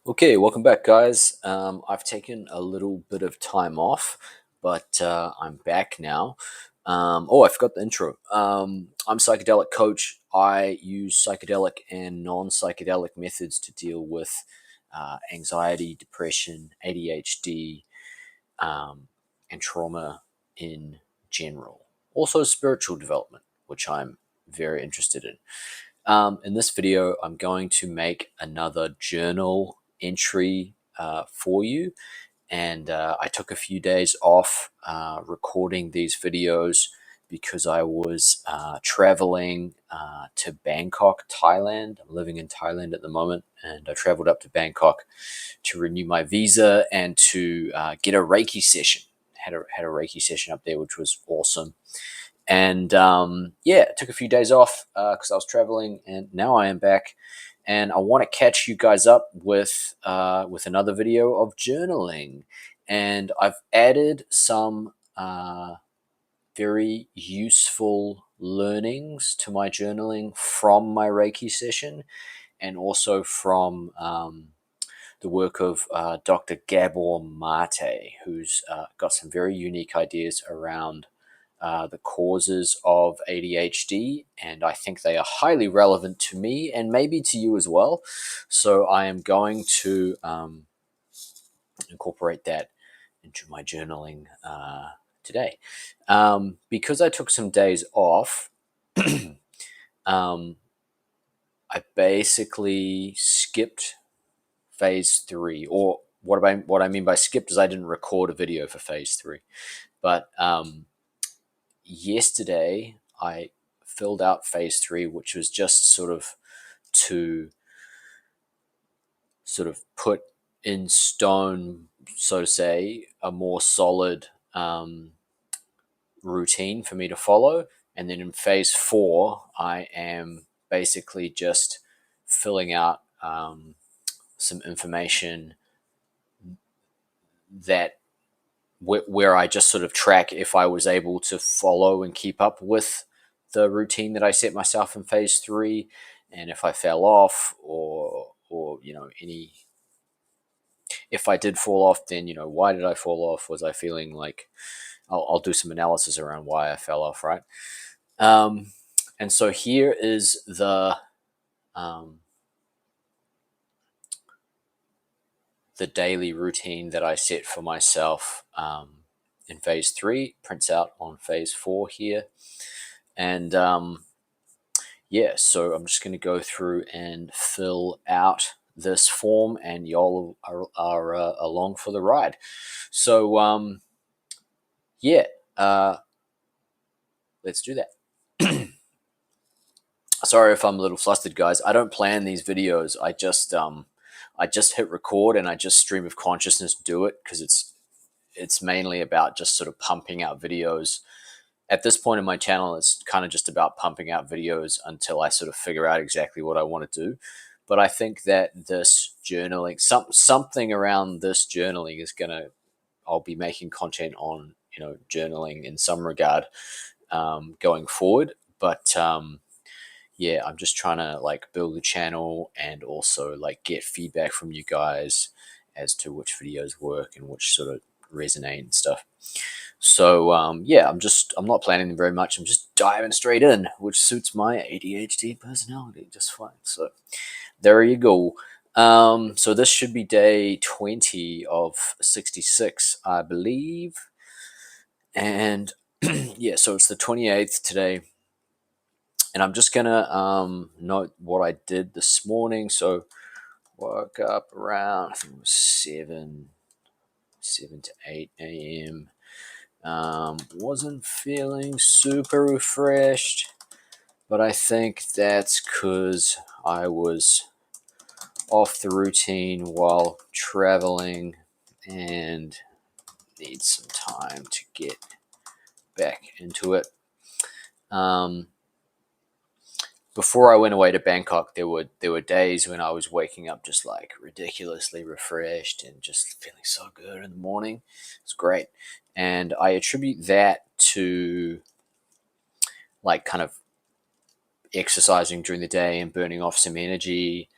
Okay, welcome back, guys. I've taken a little bit of time off, but I'm back now. I forgot the intro. I'm psychedelic coach. I use psychedelic and non-psychedelic methods to deal with anxiety, depression, ADHD, and trauma in general. Also, spiritual development, which I'm very interested in. In this video, I'm going to make another journal entry for you. And I took a few days off recording these videos because I was traveling to Bangkok, Thailand. I'm living in Thailand at the moment, and I traveled up to Bangkok to renew my visa and to get a Reiki session. Had a Reiki session up there, which was awesome. And it took a few days off because I was traveling, and now I am back. And I want to catch you guys up with another video of journaling. And I've added some very useful learnings to my journaling from my Reiki session, and also from the work of Dr. Gabor Mate, who's got some very unique ideas around the causes of ADHD, and I think they are highly relevant to me and maybe to you as well. So I am going to incorporate that into my journaling today. Because I took some days off, um, I basically skipped phase 3, or what I mean by skipped is I didn't record a video for phase 3, but yesterday I filled out phase 3, which was just sort of to put in stone, so to say, a more solid routine for me to follow. And then in phase 4, I am basically just filling out some information that where I just sort of track if I was able to follow and keep up with the routine that I set myself in phase 3, and if I fell off, or any, if I did fall off, then why did I fall off? Was I feeling like I'll do some analysis around why I fell off, right? And so here is um, the daily routine that I set for myself in phase 3. Prints out on phase 4 here. And so I'm just going to go through and fill out this form, and y'all are along for the ride. So let's do that. Sorry if I'm a little flustered, guys. I don't plan these videos. I just hit record and I just stream of consciousness do it, because it's mainly about just sort of pumping out videos. At this point in my channel, it's kind of just about pumping out videos until I sort of figure out exactly what I want to do. But I think that this journaling, something around this journaling is gonna, I'll be making content on journaling in some regard going forward. But I'm just trying to like build a channel and also like get feedback from you guys as to which videos work and which sort of resonate and stuff. So I'm not planning them very much. I'm just diving straight in, which suits my ADHD personality just fine. So there you go. So this should be day 20 of 66, I believe. And so it's the 28th today. And I'm just gonna note what I did this morning. So woke up around, I think it was 7 to 8 a.m. Wasn't feeling super refreshed, but I think that's because I was off the routine while traveling and need some time to get back into it. Before I went away to Bangkok, there were days when I was waking up just like ridiculously refreshed and just feeling so good in the morning. It's great. And I attribute that to like kind of exercising during the day and burning off some energy,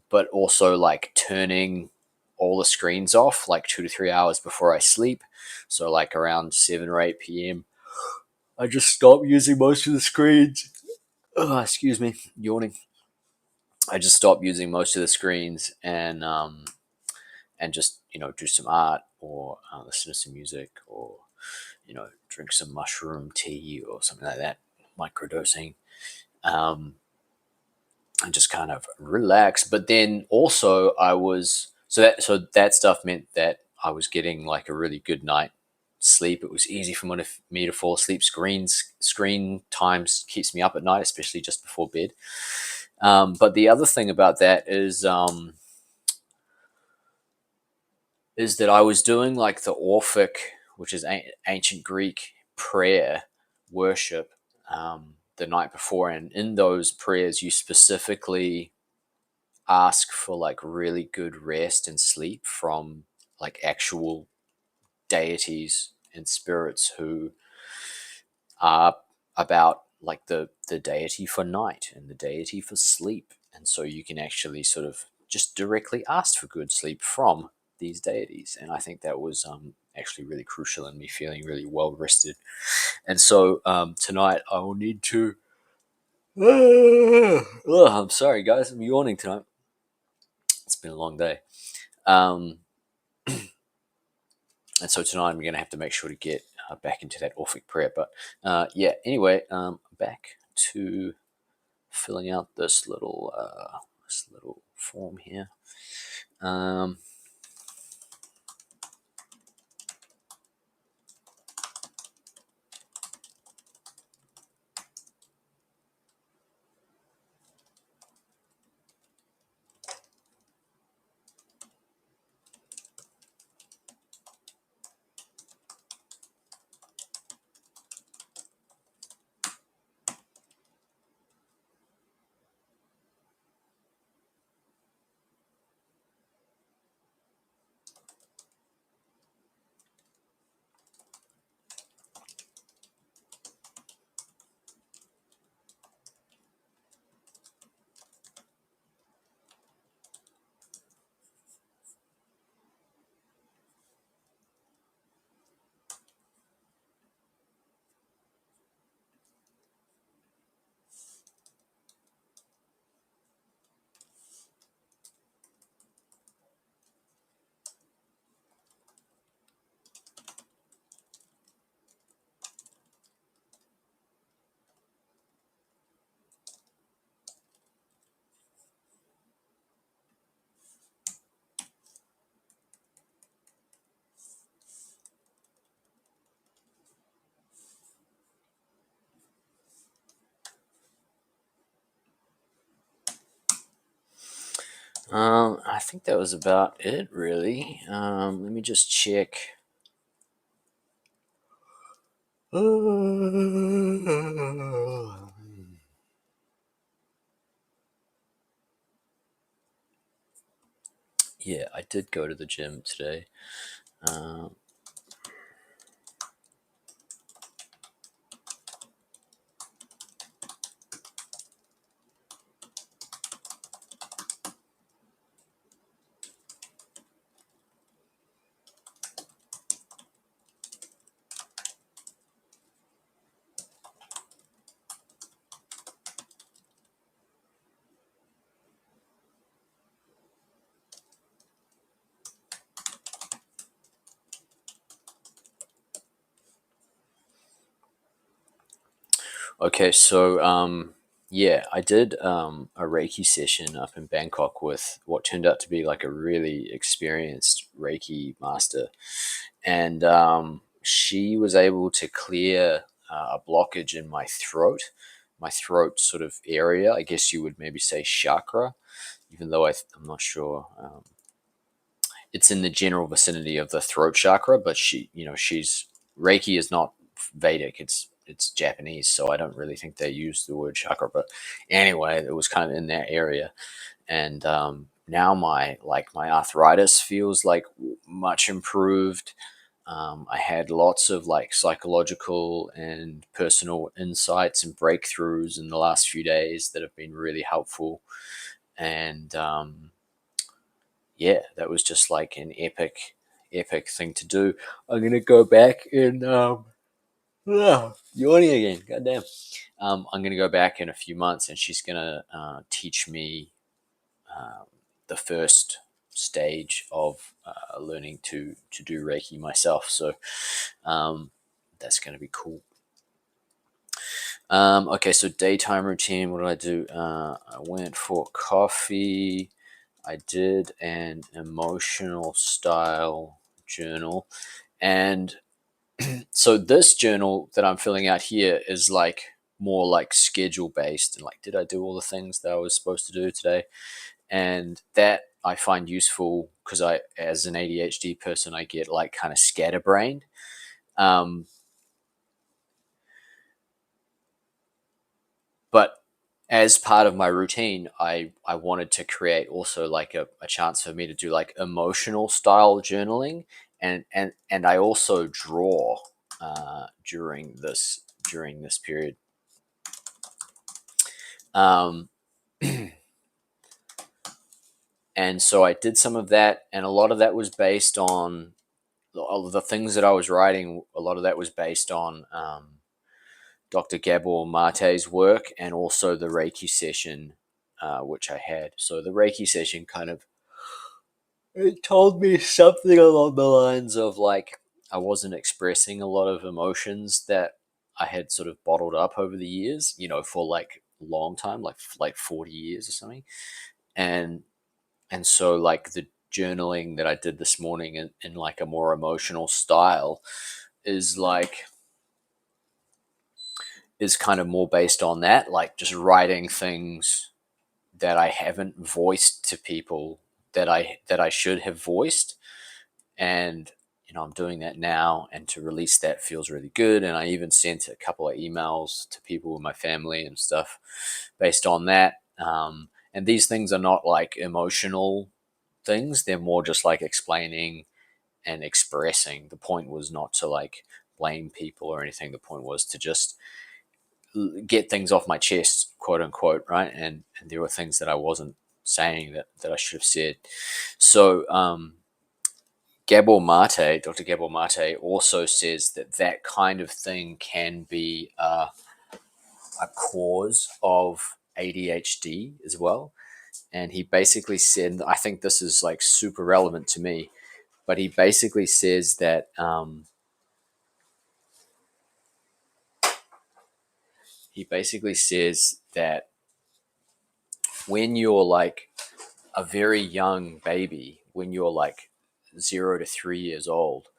but also like turning all the screens off like 2 to 3 hours before I sleep. So like around 7 or 8 p.m. I just stop using most of the screens. Oh, excuse me, yawning. I just stop using most of the screens and just do some art or listen to some music or drink some mushroom tea or something like that, microdosing, um, and just kind of relax. But then also I was so that stuff meant that I was getting like a really good night sleep. It was easy for me to fall asleep. Screen times keeps me up at night, especially just before bed. But the other thing about that is that I was doing like the Orphic, which is ancient Greek prayer worship, the night before, and in those prayers you specifically ask for like really good rest and sleep from like actual deities and spirits who are about like the deity for night and the deity for sleep, and so you can actually sort of just directly ask for good sleep from these deities. And I think that was actually really crucial in me feeling really well rested. And so tonight I will need to I'm sorry guys, I'm yawning tonight. It's been a long day. um, and so tonight I'm going to have to make sure to get back into that Orphic prayer. But yeah, anyway, back to filling out this little form here. Um, I think that was about it, really. Let me just check. Yeah, I did go to the gym today. Um, okay, so yeah, I did a Reiki session up in Bangkok with what turned out to be like a really experienced Reiki master, and she was able to clear a blockage in my throat sort of area. I guess you would maybe say chakra, even though I'm not sure. It's in the general vicinity of the throat chakra, but she's Reiki is not Vedic. It's Japanese, so I don't really think they use the word chakra. But anyway, it was kind of in that area, and now my arthritis feels like much improved. I had lots of like psychological and personal insights and breakthroughs in the last few days that have been really helpful. And yeah, that was just like an epic thing to do. I'm gonna go back and yawning again. Goddamn. I'm gonna go back in a few months, and she's gonna teach me um, the first stage of learning to do Reiki myself. So that's gonna be cool. Okay, so daytime routine. What did I do? I went for coffee. I did an emotional style journal. And so this journal that I'm filling out here is like more like schedule based, and like, did I do all the things that I was supposed to do today? And that I find useful because I, as an ADHD person, I get like kind of scatterbrained. Um, but as part of my routine, I wanted to create also like a chance for me to do like emotional style journaling, and I also draw during this period. Um, and so I did some of that, and a lot of that was based on all of the things that I was writing. A lot of that was based on Dr. Gabor Mate's work, and also the Reiki session which I had. So the Reiki session kind of, it told me something along the lines of like I wasn't expressing a lot of emotions that I had sort of bottled up over the years, for like a long time, like 40 years or something. And so like the journaling that I did this morning in like a more emotional style is like is kind of more based on that, like just writing things that I haven't voiced to people that I should have voiced. And I'm doing that now, and to release that feels really good. And I even sent a couple of emails to people in my family and stuff based on that. And these things are not like emotional things, they're more just like explaining and expressing. The point was not to like blame people or anything. The point was to just get things off my chest, quote unquote, right? And there were things that I wasn't saying that I should have said. So Dr. Gabor Mate also says that that kind of thing can be a cause of ADHD as well. And he basically said, I think this is like super relevant to me, but he basically says that when you're like a very young baby, when you're like 0 to 3 years old,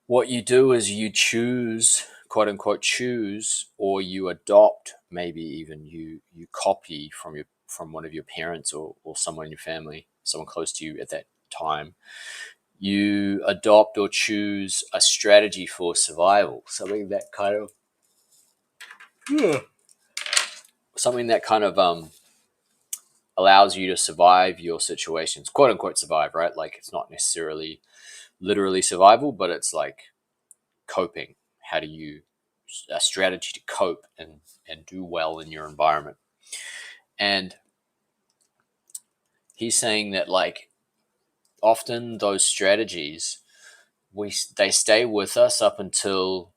what you do is you choose, quote unquote, choose, or you adopt, maybe even you copy from one of your parents, or someone in your family, someone close to you at that time. You adopt or choose a strategy for survival, something that kind of allows you to survive your situations, quote unquote survive, right? Like it's not necessarily literally survival, but it's like coping. How do you a strategy to cope and do well in your environment? And he's saying that like often those strategies, they stay with us up until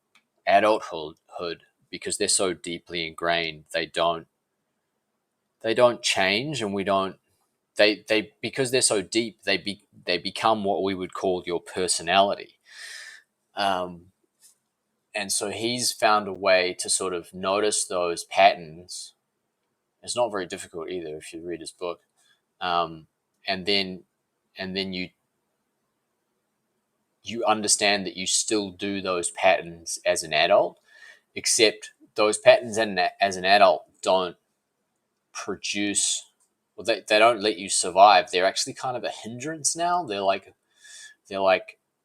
adulthood, because they're so deeply ingrained. They don't change, and we don't they because they're so deep, they become what we would call your personality. um, and so he's found a way to sort of notice those patterns. It's not very difficult either if you read his book. um, and then you understand that you still do those patterns as an adult, except those patterns as an adult don't produce, well, they don't let you survive. They're actually kind of a hindrance now. They're like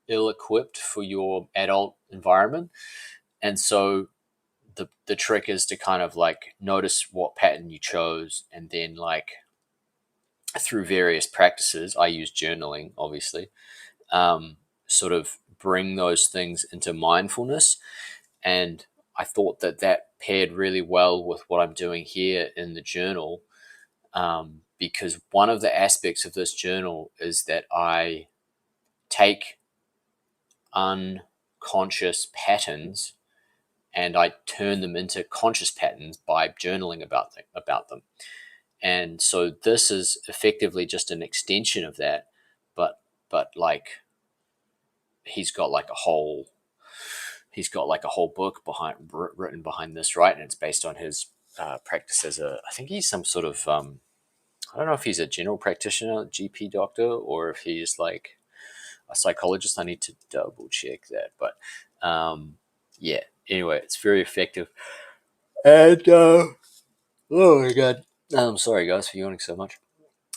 ill-equipped for your adult environment. And so the trick is to kind of like notice what pattern you chose, and then like through various practices, I use journaling obviously, sort of bring those things into mindfulness. And I thought that paired really well with what I'm doing here in the journal, because one of the aspects of this journal is that I take unconscious patterns and I turn them into conscious patterns by journaling about them. And so this is effectively just an extension of that, but like he's got like a whole book written behind this, right? And it's based on his practice as I think he's some sort of I don't know if he's a general practitioner, GP doctor, or if he's like a psychologist. I need to double check that, but yeah. Anyway, it's very effective. And oh my god, I'm sorry guys for yawning so much.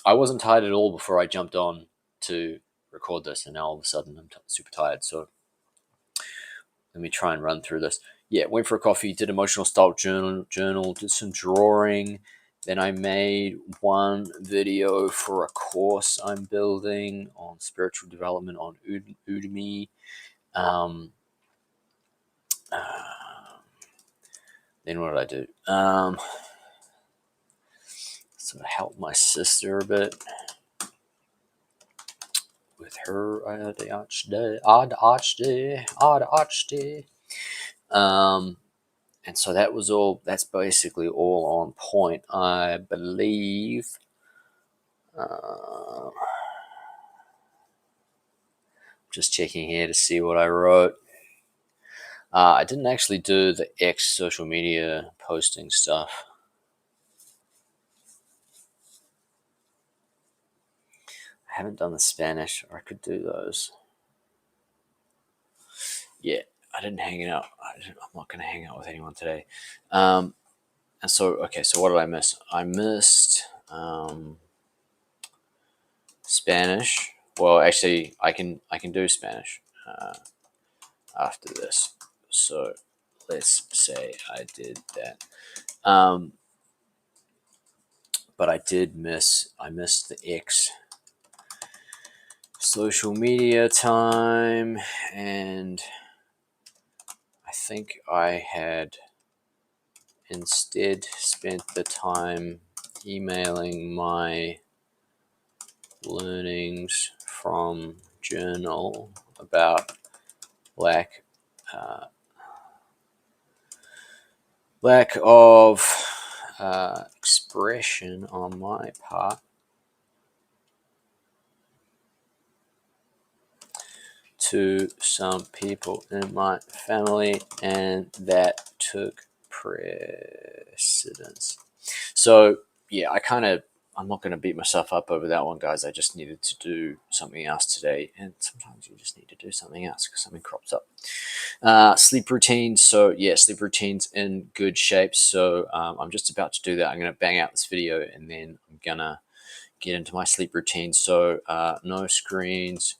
I wasn't tired at all before I jumped on to record this, and now all of a sudden I'm super tired. So let me try and run through this. Yeah, went for a coffee, did emotional style journal, did some drawing. Then I made one video for a course I'm building on spiritual development on Udemy. Then what did I do? Sort of helped my sister a bit with her ADHD. And so that was all. That's basically all on point, I believe. Just checking here to see what I wrote. I didn't actually do the X social media posting stuff. I haven't done the Spanish, or I could do those. Yeah, I didn't hang out. I'm not going to hang out with anyone today. And so, okay, so what did I miss? I missed Spanish. Well, actually, I can do Spanish after this. So let's say I did that. But I missed the X social media time, and I think I had instead spent the time emailing my learnings from journal about lack of expression on my part to some people in my family, and that took precedence. So yeah, I'm not going to beat myself up over that one, guys. I just needed to do something else today, and sometimes you just need to do something else because something crops up. Sleep routines. So yeah, sleep routines in good shape. So I'm just about to do that. I'm going to bang out this video, and then I'm gonna get into my sleep routine. So no screens,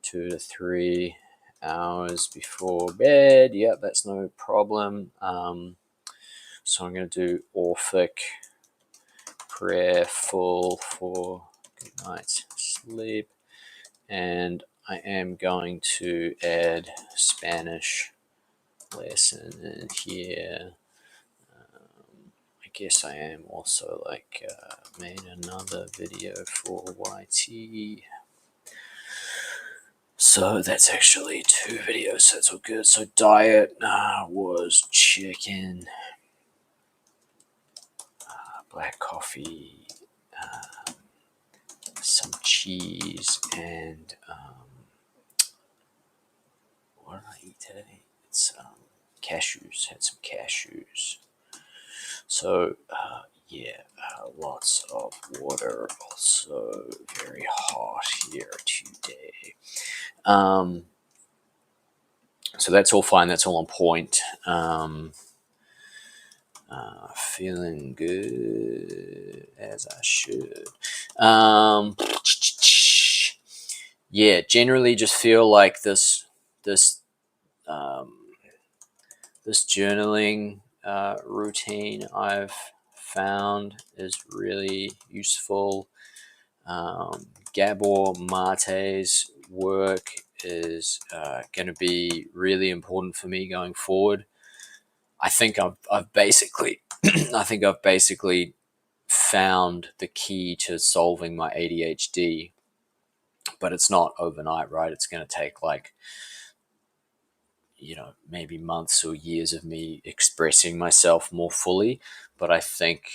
2 to 3 hours before bed. Yeah, that's no problem. So I'm going to do Orphic prayerful for good night's sleep, and I am going to add Spanish lesson in here. I guess I am also made another video for YT. So that's actually 2 videos, so it's all good. So diet was chicken, black coffee, some cheese, and what did I eat today? It's cashews. Had some cashews. So yeah, lots of water. Also very hot here today. So that's all fine. That's all on point. Feeling good as I should. Yeah, generally just feel like this journaling routine I've found is really useful. Gabor Mate's work is going to be really important for me going forward. I think I've basically I think I've basically found the key to solving my ADHD, but it's not overnight, right? It's going to take like, maybe months or years of me expressing myself more fully. But I think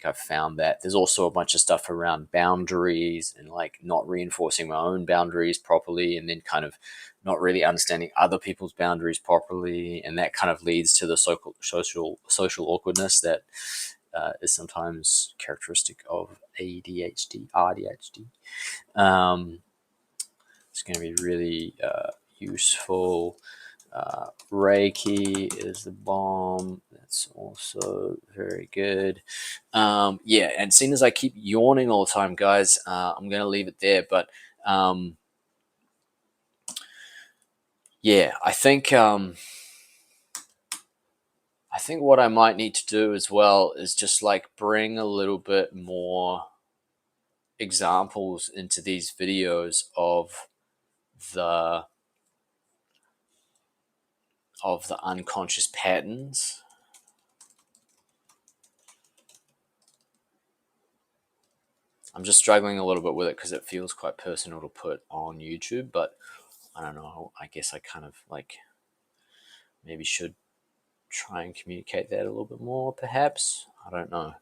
I've found that there's also a bunch of stuff around boundaries and like not reinforcing my own boundaries properly, and then kind of not really understanding other people's boundaries properly, and that kind of leads to the social awkwardness that is sometimes characteristic of ADHD. Um, it's going to be really useful. Reiki is the bomb. That's also very good. Yeah, and seeing as I keep yawning all the time, guys, I'm going to leave it there. But yeah, I think what I might need to do as well is just like bring a little bit more examples into these videos the of the unconscious patterns. I'm just struggling a little bit with it because it feels quite personal to put on YouTube, but I don't know. I guess I kind of like maybe should try and communicate that a little bit more, perhaps. I don't know.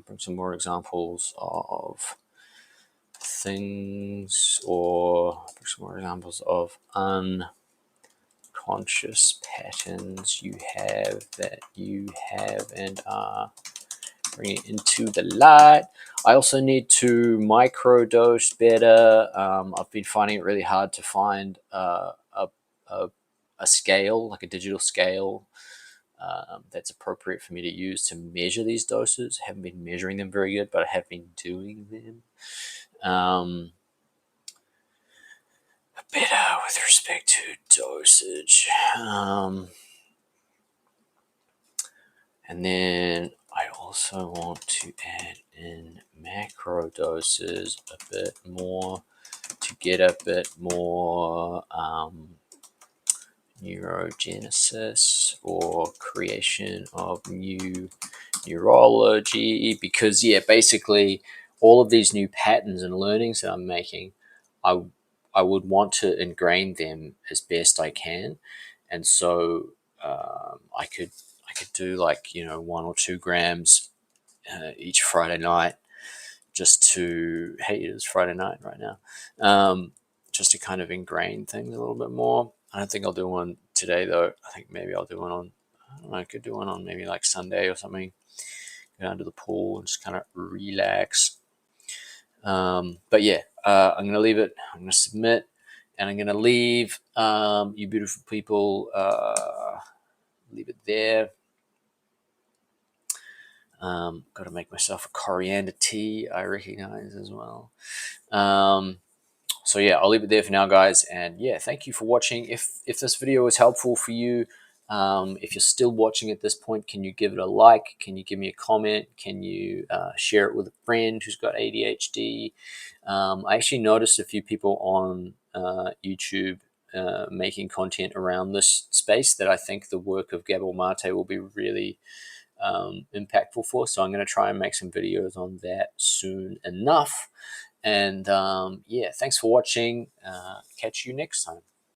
Bring some more examples of things, or bring some more examples of unconscious patterns you have and are bring it into the light. I also need to microdose better. I've been finding it really hard to find a, a scale, like a digital scale, that's appropriate for me to use to measure these doses. I haven't been measuring them very good, but I have been doing them. Better with respect to dosage. And then I also want to add in macro doses a bit more to get a bit more neurogenesis or creation of new neurology, because basically all of these new patterns and learnings that I'm making, I I would want to ingrain them as best I can, and so I could do like 1 or 2 grams each Friday night, just to it is Friday night right now, just to kind of ingrain things a little bit more. I don't think I'll do one today though. I think maybe I'll do one on. I don't know, I could do one on maybe like Sunday or something. Go down to the pool and just kind of relax. But yeah, I'm gonna leave it. I'm gonna submit, and I'm gonna leave you beautiful people. Leave it there. Got to make myself a coriander tea, I recognize as well. So yeah, I'll leave it there for now, guys. And yeah, thank you for watching. If this video was helpful for you, if you're still watching at this point, can you give it a like? Can you give me a comment? Can you share it with a friend who's got ADHD? I actually noticed a few people on YouTube making content around this space that I think the work of Gabor Mate will be really impactful for. So I'm going to try and make some videos on that soon enough. And yeah, thanks for watching. Catch you next time.